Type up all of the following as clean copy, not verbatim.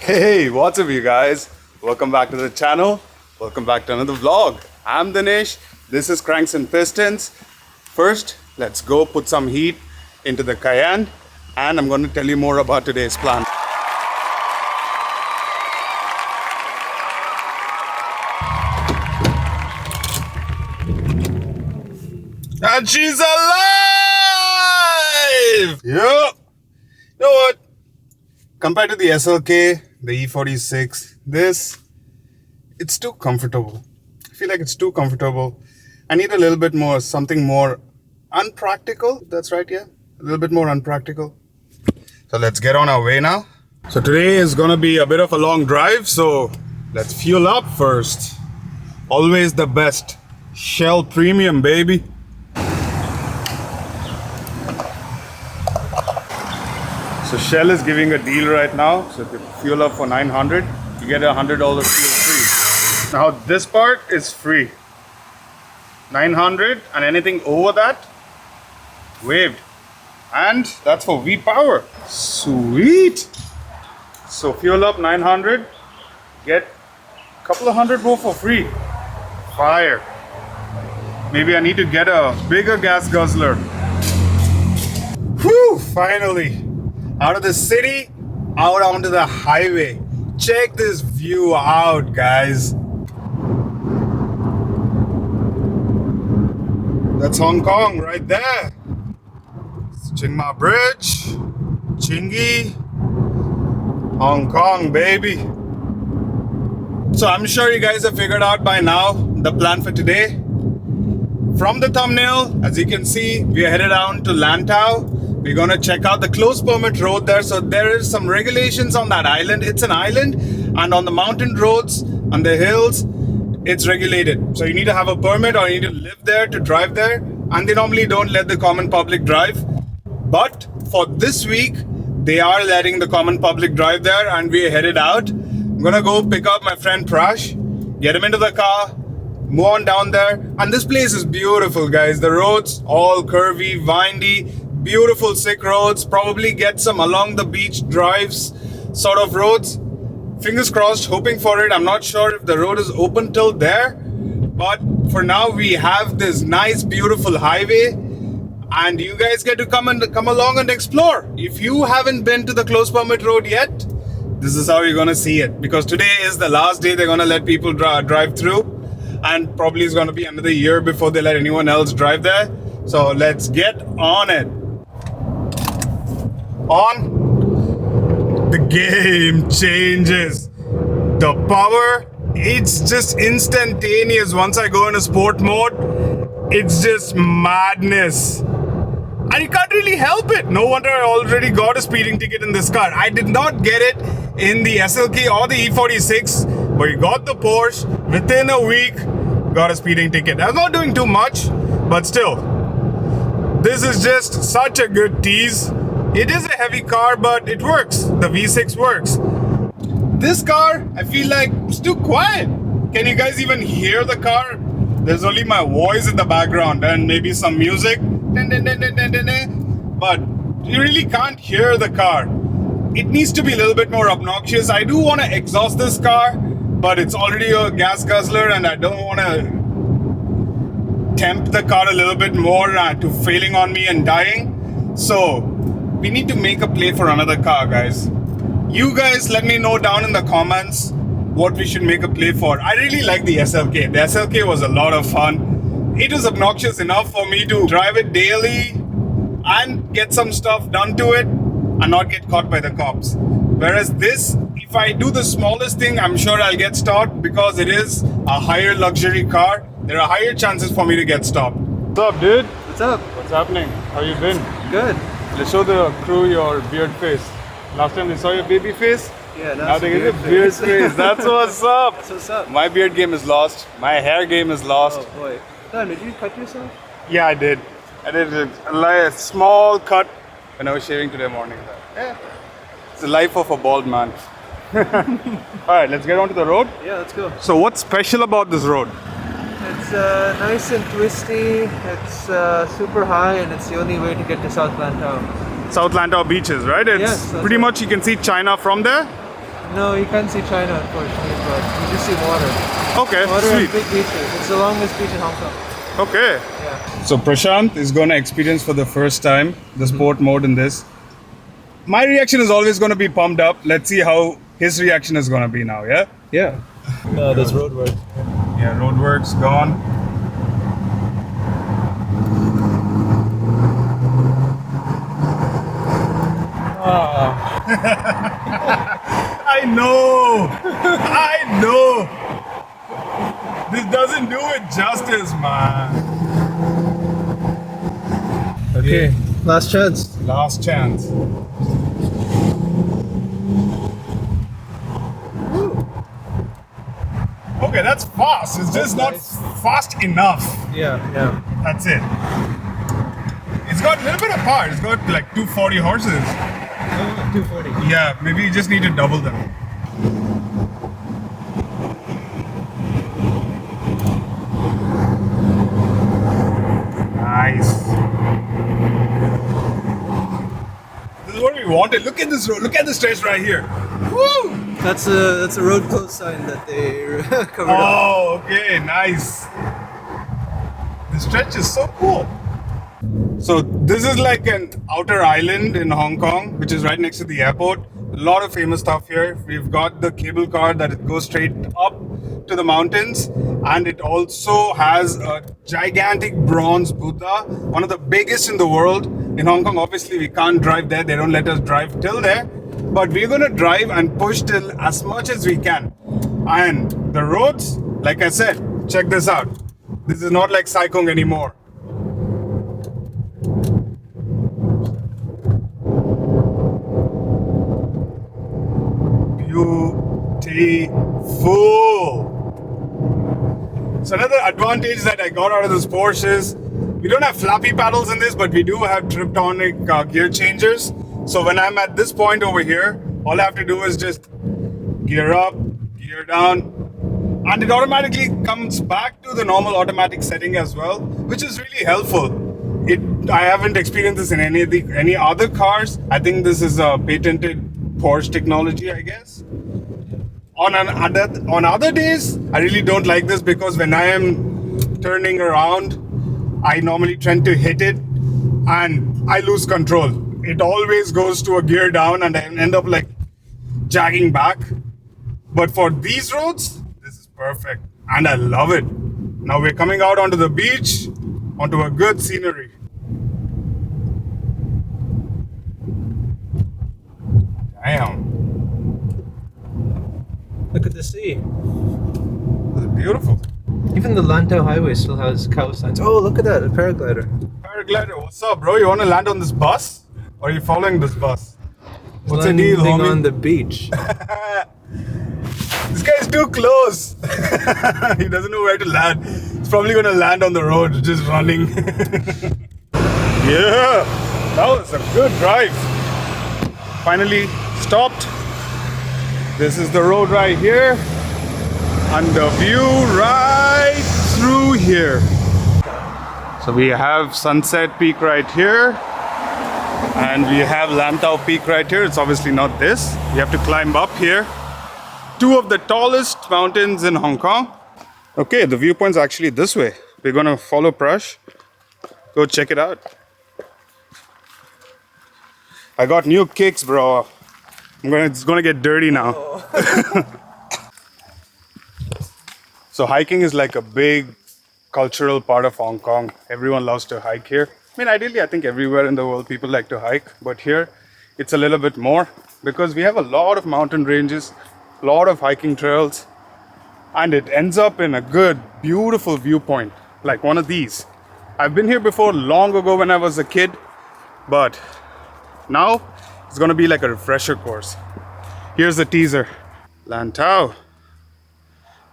Hey, what's up you guys? Welcome back to the channel. Welcome back to another vlog. I'm Dinesh. This is Cranks and Pistons. First, let's go put some heat into the Cayenne and I'm going to tell you more about today's plan. And she's alive! Yup! You know what? Compared to the SLK, the E46, it's too comfortable. I feel like it's too comfortable. I need a little bit more, something more unpractical. That's right, yeah. A little bit more unpractical. So let's get on our way now. So today is gonna be a bit of a long drive, so let's fuel up first. Always the best. Shell Premium, baby. So Shell is giving a deal right now. So if you fuel up for $900, you get $100 fuel free. Now this part is free. $900 and anything over that, waived. And that's for V-Power. Sweet. So fuel up $900, get a couple of hundred more for free. Fire. Maybe I need to get a bigger gas guzzler. Whew, finally. Out of the city, out onto the highway. Check this view out, guys. That's Hong Kong right there. It's Chiang Mai Bridge, Chingy, Hong Kong, baby. So I'm sure you guys have figured out by now the plan for today. From the thumbnail, as you can see, we are headed down to Lantau. We're gonna check out the closed permit road there. So there is some regulations on that island. It's an island, and on the mountain roads, on the hills, it's regulated. So you need to have a permit or you need to live there to drive there. And they normally don't let the common public drive. But for this week, they are letting the common public drive there, and we're headed out. I'm gonna go pick up my friend Prash, get him into the car, move on down there. And this place is beautiful, guys. The roads, all curvy, windy, beautiful sick roads. Probably get some along the beach drives sort of roads. Fingers crossed, hoping for it. I'm not sure if the road is open till there, but for now we have this nice beautiful highway, and you guys get to come along and explore. If you haven't been to the closed permit road yet, this is how you're gonna see it, because today is the last day they're gonna let people drive through, and probably it's gonna be another year before they let anyone else drive there. So let's get on it. On, the game changes. The power, it's just instantaneous. Once I go into sport mode, it's just madness. And you can't really help it. No wonder I already got a speeding ticket in this car. I did not get it in the SLK or the E46, but you got the Porsche. Within a week, got a speeding ticket. I'm not doing too much, but still, this is just such a good tease. It is a heavy car, but it works. The V6 works. This car, I feel like it's too quiet. Can you guys even hear the car? There's only my voice in the background and maybe some music. But you really can't hear the car. It needs to be a little bit more obnoxious. I do want to exhaust this car, but it's already a gas guzzler and I don't want to tempt the car a little bit more to failing on me and dying. So we need to make a play for another car, guys. You guys let me know down in the comments what we should make a play for. I really like the SLK. The SLK was a lot of fun. It was obnoxious enough for me to drive it daily and get some stuff done to it and not get caught by the cops. Whereas this, if I do the smallest thing, I'm sure I'll get stopped, because it is a higher luxury car. There are higher chances for me to get stopped. What's up, dude? What's up? What's happening? How you been? Good. Let's show the crew your beard face. Last time they saw your baby face. Yeah, now they get a beard face. That's what's up. That's what's up. My beard game is lost. My hair game is lost. Oh boy. Don, did you cut yourself? Yeah, I did. I did a small cut when I was shaving today morning. Yeah. It's the life of a bald man. Alright, let's get onto the road. Yeah, let's go. So what's special about this road? It's nice and twisty, it's super high, and it's the only way to get to South Lantau. South Lantau beaches, right? It's yes, pretty right. much you can see China from there. No, you can't see China, unfortunately, but you just see water. Okay, Water and sweet. big beaches. It's the longest beach in Hong Kong. Okay. Yeah. So Prashant is going to experience for the first time the sport mode in this. My reaction is always going to be pumped up. Let's see how his reaction is going to be now, yeah? Yeah. No, there's road work. Yeah, roadworks gone. I know! I know! This doesn't do it justice, man. Okay, last chance. Last chance. Okay, that's fast. It's just not nice. fast enough. Yeah, yeah. That's it. It's got a little bit of power. It's got like 240 horses. 240. Yeah, maybe you just need to double them. Nice. This is what we wanted. Look at this road. Look at the stretch right here. Woo! That's a road close sign that they covered up. Oh, okay, nice. The stretch is so cool. So this is like an outer island in Hong Kong, which is right next to the airport. A lot of famous stuff here. We've got the cable car that it goes straight up to the mountains, and it also has a gigantic bronze Buddha, one of the biggest in the world. In Hong Kong, obviously we can't drive there. They don't let us drive till there, but we're gonna drive and push till as much as we can. And the roads, like I said, check this out. This is not like Sai Kung anymore. Beautiful. So another advantage that I got out of this Porsche is we don't have flappy paddles in this, but we do have Triptonic gear changers. So when I'm at this point over here, all I have to do is just gear up, gear down, and it automatically comes back to the normal automatic setting as well, which is really helpful. I haven't experienced this in any other cars. I think this is a patented Porsche technology, I guess. On other days, I really don't like this because when I am turning around, I normally tend to hit it and I lose control. It always goes to a gear down and I end up like jagging back. But for these roads, this is perfect and I love it. Now we're coming out onto the beach, onto a good scenery. Damn. Look at the sea. This is beautiful. Even the Lantau highway still has cow signs. Oh, look at that, a paraglider. Paraglider, what's up, bro? You want to land on this bus? Or are you following this bus? What's the deal, Landing homie? on the beach. This guy's too close. He doesn't know where to land. He's probably going to land on the road, just running. Yeah, that was a good drive. Finally stopped. This is the road right here. And the view right through here. So we have Sunset Peak right here. And we have Lantau Peak right here. It's obviously not this. You have to climb up here. Two of the tallest mountains in Hong Kong. Okay, the viewpoint's actually this way. We're gonna follow Prash. Go check it out. I got new kicks, bro. It's gonna get dirty now. Oh. So hiking is like a big cultural part of Hong Kong. Everyone loves to hike here. I mean, ideally, I think everywhere in the world people like to hike, but here it's a little bit more because we have a lot of mountain ranges, a lot of hiking trails, and it ends up in a good, beautiful viewpoint, like one of these. I've been here before long ago when I was a kid, but now it's gonna be like a refresher course. Here's the teaser. Lantau.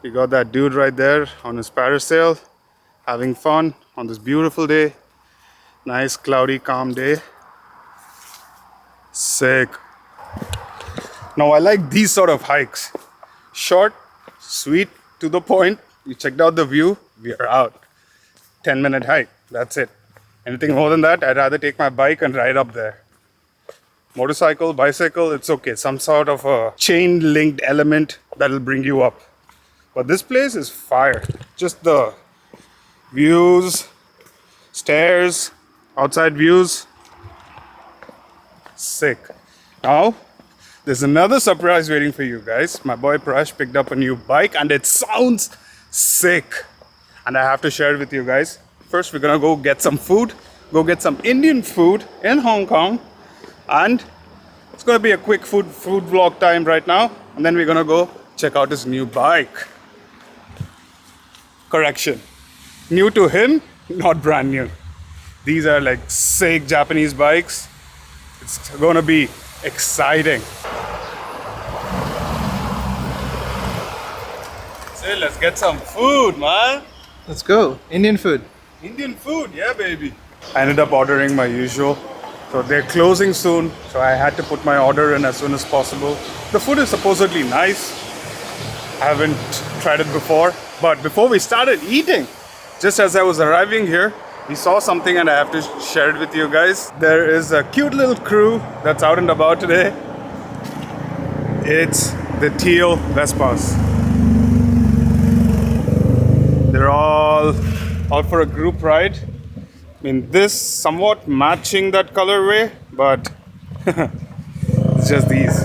We got that dude right there on his parasail, having fun on this beautiful day. Nice, cloudy, calm day. Sick. Now I like these sort of hikes. Short, sweet, to the point. You checked out the view, we are out. 10-minute hike, that's it. Anything more than that, I'd rather take my bike and ride up there. Motorcycle, bicycle, it's okay. Some sort of a chain linked element that'll bring you up. But this place is fire. Just the views, stairs, outside views. Sick. Now, there's another surprise waiting for you guys. My boy Prash picked up a new bike and it sounds sick. And I have to share it with you guys. First, we're gonna go get some food. Go get some Indian food in Hong Kong. And it's gonna be a quick food vlog time right now. And then we're gonna go check out his new bike. Correction. New to him, not brand new. These are like sick Japanese bikes. It's gonna be exciting. So let's get some food, man. Let's go. Indian food. Indian food, yeah, baby. I ended up ordering my usual. So they're closing soon, so I had to put my order in as soon as possible. The food is supposedly nice. I haven't tried it before. But before we started eating, just as I was arriving here, we saw something and I have to share it with you guys. There is a cute little crew that's out and about today. It's the teal Vespas. They're all out for a group ride. I mean, this somewhat matching that colorway, but it's just these.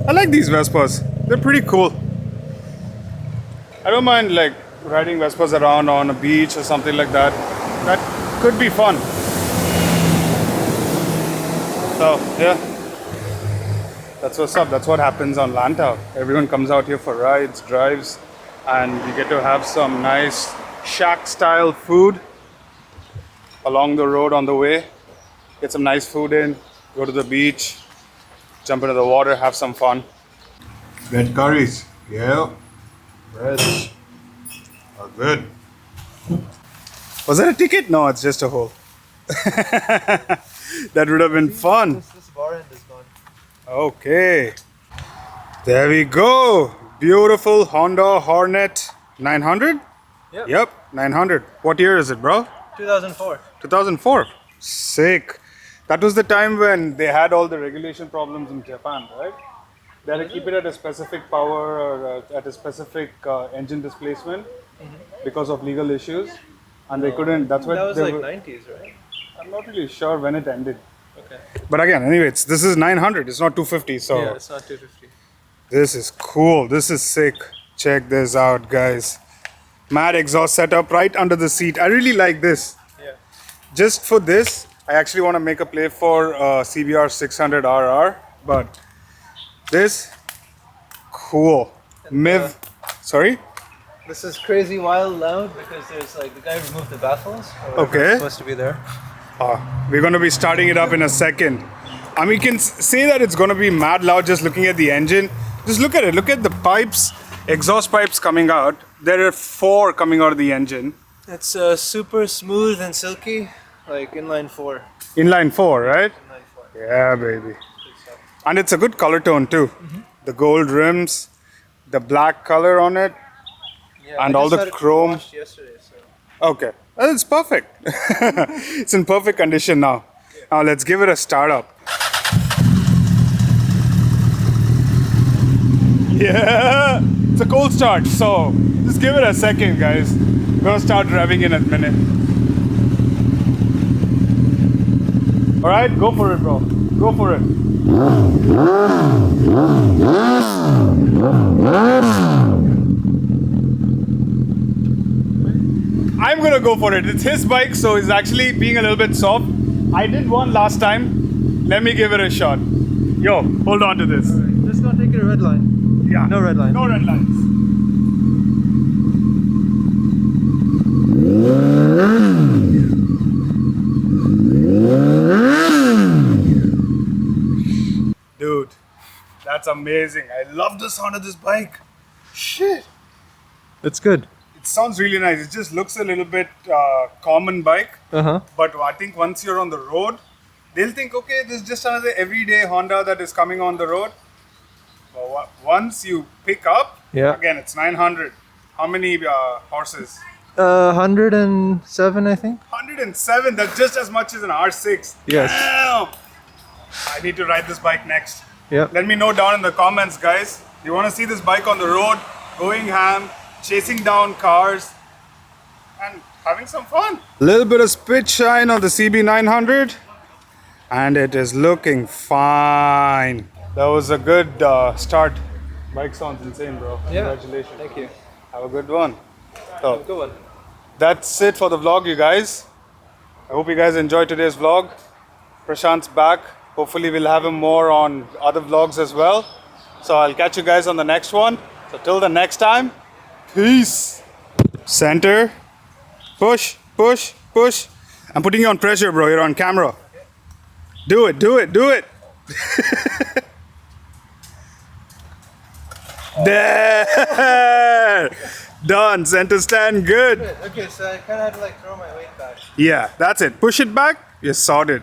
I like these Vespas. They're pretty cool. I don't mind like riding Vespas around on a beach or something like that. That could be fun. So yeah, that's what's up. That's what happens on Lantau. Everyone comes out here for rides, drives, and you get to have some nice shack style food along the road on the way. Get some nice food in, go to the beach, jump into the water, have some fun. Red curries, yeah. Reds are good. Was that a ticket? No, it's just a hole. That would have been fun. This bar end is gone. Okay. There we go. Beautiful Honda Hornet 900? Yep, 900. What year is it, bro? 2004. 2004. Sick. That was the time when they had all the regulation problems in Japan, right? They had to keep it at a specific power or at a specific engine displacement because of legal issues. And they couldn't, that's what That was they like were, 90s, right? I'm not really sure when it ended. Okay. But again, anyways, this is 900, it's not 250. So Yeah, it's not 250. this is cool. This is sick. Check this out, guys. Mad exhaust setup right under the seat. I really like this. Yeah. Just for this, I actually want to make a play for CBR 600RR. But this, cool. MIV, sorry? This is crazy wild loud because there's like the guy removed the baffles. Okay. It's supposed to be there. We're going to be starting it up in a second. I mean, you can say that it's going to be mad loud just looking at the engine. Just look at it. Look at the pipes, exhaust pipes coming out. There are 4 coming out of the engine. It's super smooth and silky, like inline 4. Inline 4, right? Inline 4. Yeah, baby. And it's a good color tone too. The gold rims, the black color on it, Yeah, and I all just the had it chrome. washed yesterday, so. Okay, well, it's perfect. It's in perfect condition now. Now let's give it a start up. Yeah, it's a cold start. So just give it a second, guys. We're gonna start revving in a minute. All right, go for it, bro. Go for it. I'm gonna go for it. It's his bike, so it's actually being a little bit soft. I did one last time. Let me give it a shot. Yo, hold on to this. Alright, just gonna take it a red line. Yeah. No red line. No red lines. Dude, that's amazing. I love the sound of this bike. Shit. It's good. It sounds really nice. It just looks a little bit common bike. But I think once you're on the road, they'll think, okay, this is just another everyday Honda that is coming on the road. But once you pick up, Yeah. again, it's 900. How many horses? 107, I think. 107, that's just as much as an R6. Yes. Damn. I need to ride this bike next. Yep. Let me know down in the comments, guys. You want to see this bike on the road, going ham, chasing down cars, and having some fun. A little bit of spit shine on the CB900, and it is looking fine. That was a good start. Bike sounds insane, bro. Yeah. Congratulations. Thank you. Have a good one. So, Good one. that's it for the vlog, you guys. I hope you guys enjoyed today's vlog. Prashant's back. Hopefully we'll have him more on other vlogs as well. So I'll catch you guys on the next one. So till the next time, peace. Center. Push, push, push. I'm putting you on pressure, bro. You're on camera. Do it, do it, do it. There. Done. Center stand good. Okay, so I kind of had to like throw my weight back. Yeah, that's it. Push it back. You're sorted.